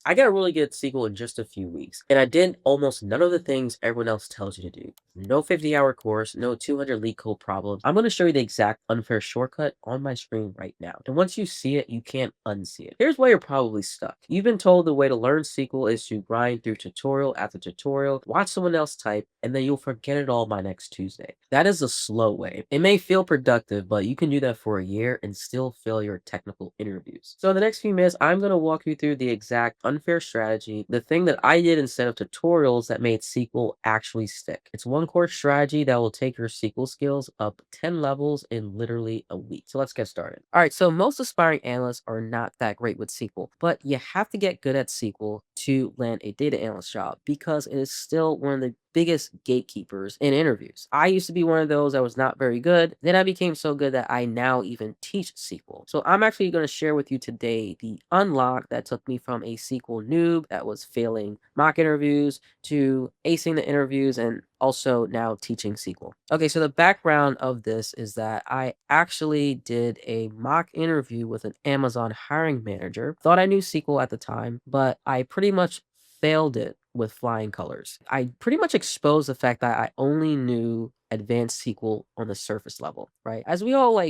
I got really good at SQL in just a few weeks, and I did almost none of the things everyone else tells you to do. No 50-hour course, no 200 leak code problems. I'm going to show you the exact unfair shortcut on my screen right now. And once you see it, you can't unsee it. Here's why you're probably stuck. You've been told the way to learn SQL is to grind through tutorial after tutorial, watch someone else type, and then you'll forget it all by next Tuesday. That is a slow way. It may feel productive, but you can do that for a year and still fail your technical interviews. So in the next few minutes, I'm going to walk you through the exact unfair strategy, the thing that I did instead of tutorials that made SQL actually stick. It's one core strategy that will take your SQL skills up 10 levels in literally a week. So let's get started. All right, so most aspiring analysts are not that great with SQL, but you have to get good at SQL to land a data analyst job because it is still one of the biggest gatekeepers in interviews. I used to be one of those that was not very good. Then I became so good that I now even teach SQL. So I'm actually going to share with you today the unlock that took me from a SQL noob that was failing mock interviews to acing the interviews and also now teaching SQL. Okay, so the background of this is that I actually did a mock interview with an Amazon hiring manager. Thought I knew SQL at the time, but I pretty much failed it with flying colors. I pretty much exposed the fact that I only knew advanced SQL on the surface level, right? As we all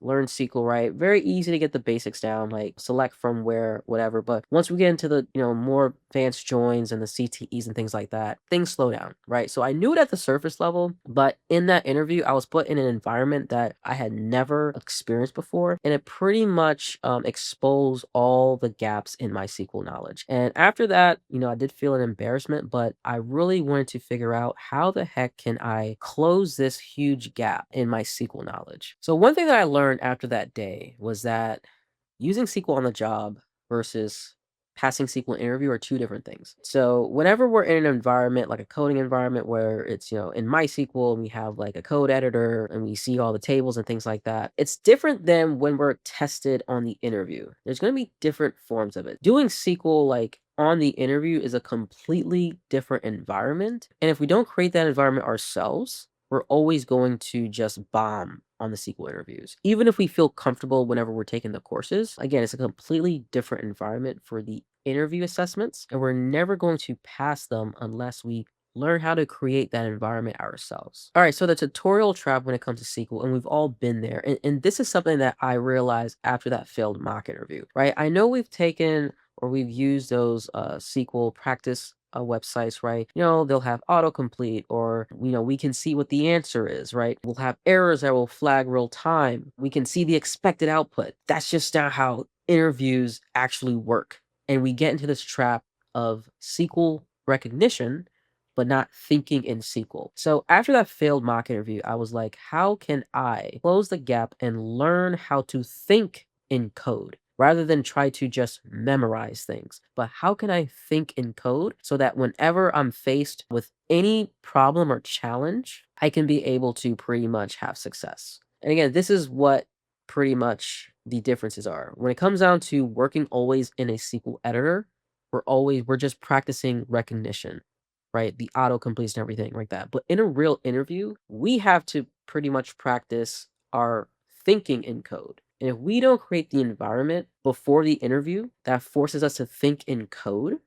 learn SQL, right? Very easy to get the basics down, like select from where, whatever. But once we get into the, more advanced joins and the CTEs and things like that, things slow down, right? So I knew it at the surface level, but in that interview, I was put in an environment that I had never experienced before, and it pretty much exposed all the gaps in my SQL knowledge. And after that, I did feel an embarrassment, but I really wanted to figure out how the heck can I close this huge gap in my SQL knowledge. So one thing that I learned after that day was that using SQL on the job versus passing SQL interview are two different things. So whenever we're in an environment like a coding environment where it's, in MySQL and we have like a code editor and we see all the tables and things like that, it's different than when we're tested on the interview. There's going to be different forms of it. Doing SQL on the interview is a completely different environment. And if we don't create that environment ourselves, we're always going to just bomb on the SQL interviews. Even if we feel comfortable whenever we're taking the courses, again, it's a completely different environment for the interview assessments, and we're never going to pass them unless we learn how to create that environment ourselves. All right, so the tutorial trap when it comes to SQL, and we've all been there. And this is something that I realized after that failed mock interview, right? I know we've taken or we've used those SQL practice websites, right? They'll have autocomplete or, we can see what the answer is, right? We'll have errors that will flag real time. We can see the expected output. That's just not how interviews actually work. And we get into this trap of SQL recognition, but not thinking in SQL. So after that failed mock interview, I was like, how can I close the gap and learn how to think in code? Rather than try to just memorize things. But how can I think in code so that whenever I'm faced with any problem or challenge, I can be able to pretty much have success? And again, this is what pretty much the differences are. When it comes down to working always in a SQL editor, we're just practicing recognition, right? The autocompletes and everything like that. But in a real interview, we have to pretty much practice our thinking in code. And if we don't create the environment before the interview that forces us to think in code,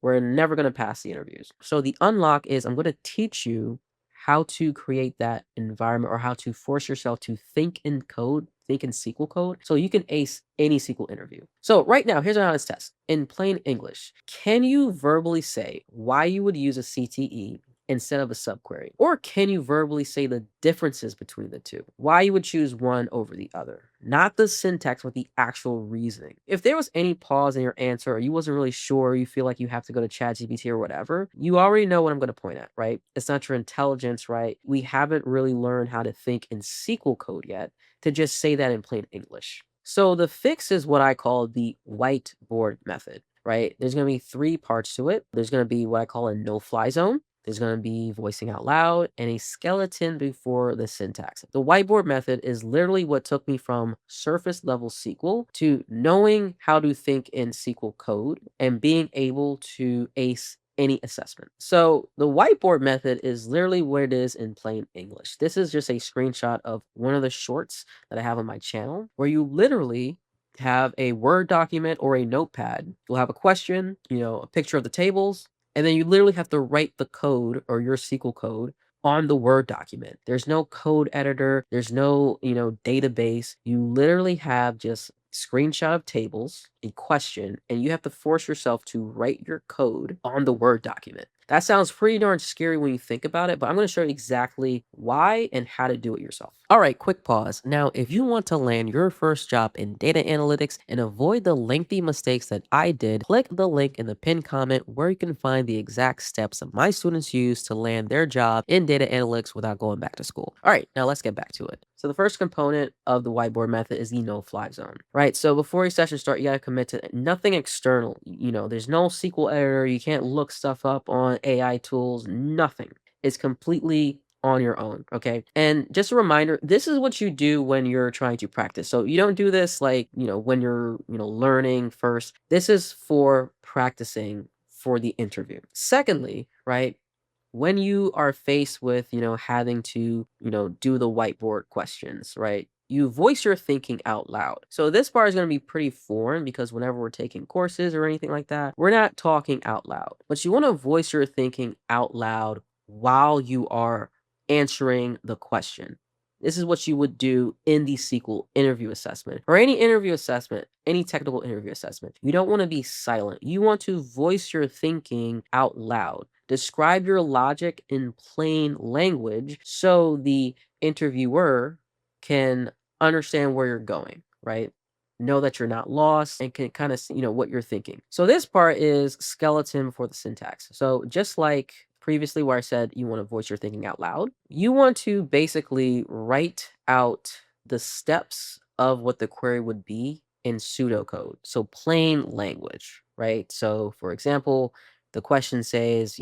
we're never going to pass the interviews. So the unlock is I'm going to teach you how to create that environment or how to force yourself to think in code, think in SQL code, so you can ace any SQL interview. So right now, here's an honest test. In plain English, can you verbally say why you would use a CTE instead of a subquery? Or can you verbally say the differences between the two? Why you would choose one over the other? Not the syntax, but the actual reasoning. If there was any pause in your answer or you wasn't really sure, you feel like you have to go to ChatGPT or whatever, you already know what I'm going to point at, right? It's not your intelligence, right? We haven't really learned how to think in SQL code yet to just say that in plain English. So the fix is what I call the whiteboard method, right? There's going to be three parts to it. There's going to be what I call a no-fly zone. There's going to be voicing out loud and a skeleton before the syntax. The whiteboard method is literally what took me from surface level SQL to knowing how to think in SQL code and being able to ace any assessment. So the whiteboard method is literally what it is in plain English. This is just a screenshot of one of the shorts that I have on my channel where you literally have a Word document or a notepad. You'll have a question, a picture of the tables, and then you literally have to write the code or your SQL code on the Word document. There's no code editor, there's no, database. You literally have just screenshot of tables, a question, and you have to force yourself to write your code on the Word document. That sounds pretty darn scary when you think about it, but I'm going to show you exactly why and how to do it yourself. All right, quick pause. Now, if you want to land your first job in data analytics and avoid the lengthy mistakes that I did, click the link in the pinned comment where you can find the exact steps that my students use to land their job in data analytics without going back to school. All right, now let's get back to it. So the first component of the whiteboard method is the no-fly zone, right? So before your session start, you got to commit to nothing external. There's no SQL editor. You can't look stuff up on AI tools, nothing. It's completely on your own, okay? And just a reminder, this is what you do when you're trying to practice. So you don't do this like, when you're, learning first. This is for practicing for the interview. Secondly, right? When you are faced with, having to, do the whiteboard questions, right? You voice your thinking out loud. So this part is going to be pretty foreign because whenever we're taking courses or anything like that, we're not talking out loud. But you want to voice your thinking out loud while you are answering the question. This is what you would do in the SQL interview assessment or any interview assessment, any technical interview assessment. You don't want to be silent. You want to voice your thinking out loud. Describe your logic in plain language so the interviewer can understand where you're going, right? Know that you're not lost and can kind of see, what you're thinking. So this part is skeleton for the syntax. So just like previously where I said you want to voice your thinking out loud, you want to basically write out the steps of what the query would be in pseudocode. So plain language, right? So for example, the question says,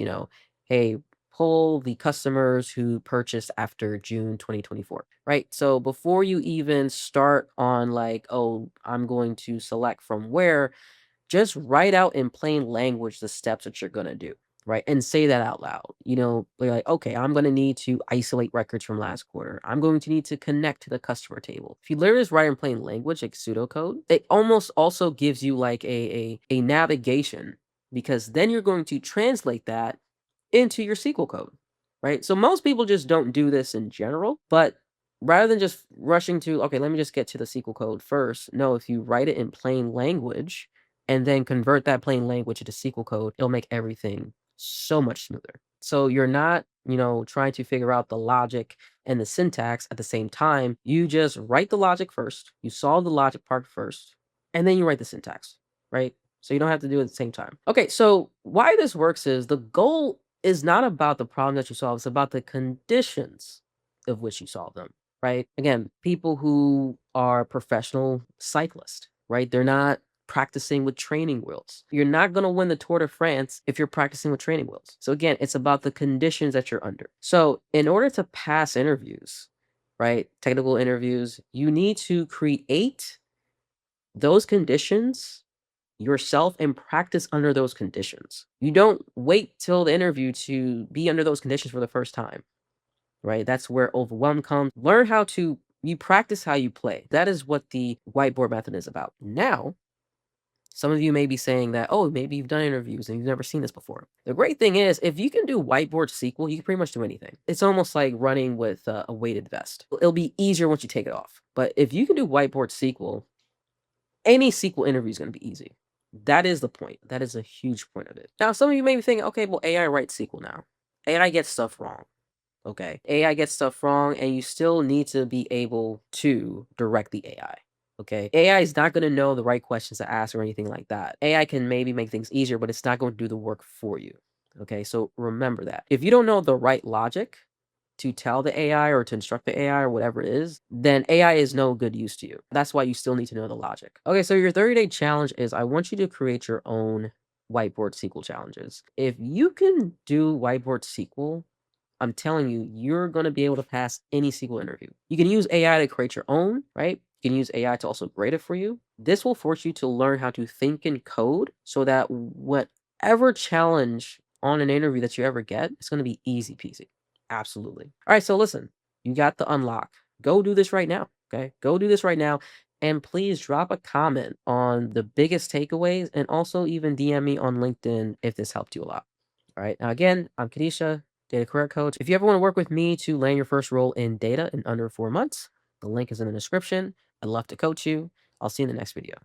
hey, pull the customers who purchased after June 2024, right? So before you even start on like, oh, I'm going to select from where, just write out in plain language the steps that you're going to do, right? And say that out loud. Like, okay, I'm going to need to isolate records from last quarter. I'm going to need to connect to the customer table. If you literally just write in plain language, like pseudocode, it almost also gives you like a navigation, because then you're going to translate that into your SQL code, right? So most people just don't do this in general, but rather than just rushing to, okay, let me just get to the SQL code first. No, if you write it in plain language and then convert that plain language into SQL code, it'll make everything so much smoother. So you're not, trying to figure out the logic and the syntax at the same time. You just write the logic first, you solve the logic part first, and then you write the syntax, right? So you don't have to do it at the same time. Okay, so why this works is the goal is not about the problem that you solve, it's about the conditions of which you solve them, right? Again, people who are professional cyclists, right? They're not practicing with training wheels. You're not going to win the Tour de France if you're practicing with training wheels. So again, it's about the conditions that you're under. So in order to pass interviews, right? Technical interviews, you need to create those conditions yourself and practice under those conditions. You don't wait till the interview to be under those conditions for the first time, right? That's where overwhelm comes. Learn how to, you practice how you play. That is what the whiteboard method is about. Now, some of you may be saying that, oh, maybe you've done interviews and you've never seen this before. The great thing is, if you can do whiteboard SQL, you can pretty much do anything. It's almost like running with a weighted vest. It'll be easier once you take it off. But if you can do whiteboard SQL, any SQL interview is going to be easy. That is the point. That is a huge point of it. Now, some of you may be thinking, okay, well, AI writes SQL now. AI gets stuff wrong. Okay. AI gets stuff wrong, and you still need to be able to direct the AI. Okay. AI is not going to know the right questions to ask or anything like that. AI can maybe make things easier, but it's not going to do the work for you. Okay. So remember that. If you don't know the right logic to tell the AI or to instruct the AI or whatever it is, then AI is no good use to you. That's why you still need to know the logic. Okay, so your 30-day challenge is I want you to create your own whiteboard SQL challenges. If you can do whiteboard SQL, I'm telling you, you're going to be able to pass any SQL interview. You can use AI to create your own, right? You can use AI to also grade it for you. This will force you to learn how to think and code so that whatever challenge on an interview that you ever get, it's going to be easy peasy. Absolutely. All right, so listen, you got the unlock. Go do this right now, okay? Go do this right now. And please drop a comment on the biggest takeaways and also even DM me on LinkedIn if this helped you a lot. All right. Now, again, I'm Kedeisha, data career coach. If you ever want to work with me to land your first role in data in under 4 months, the link is in the description. I'd love to coach you. I'll see you in the next video.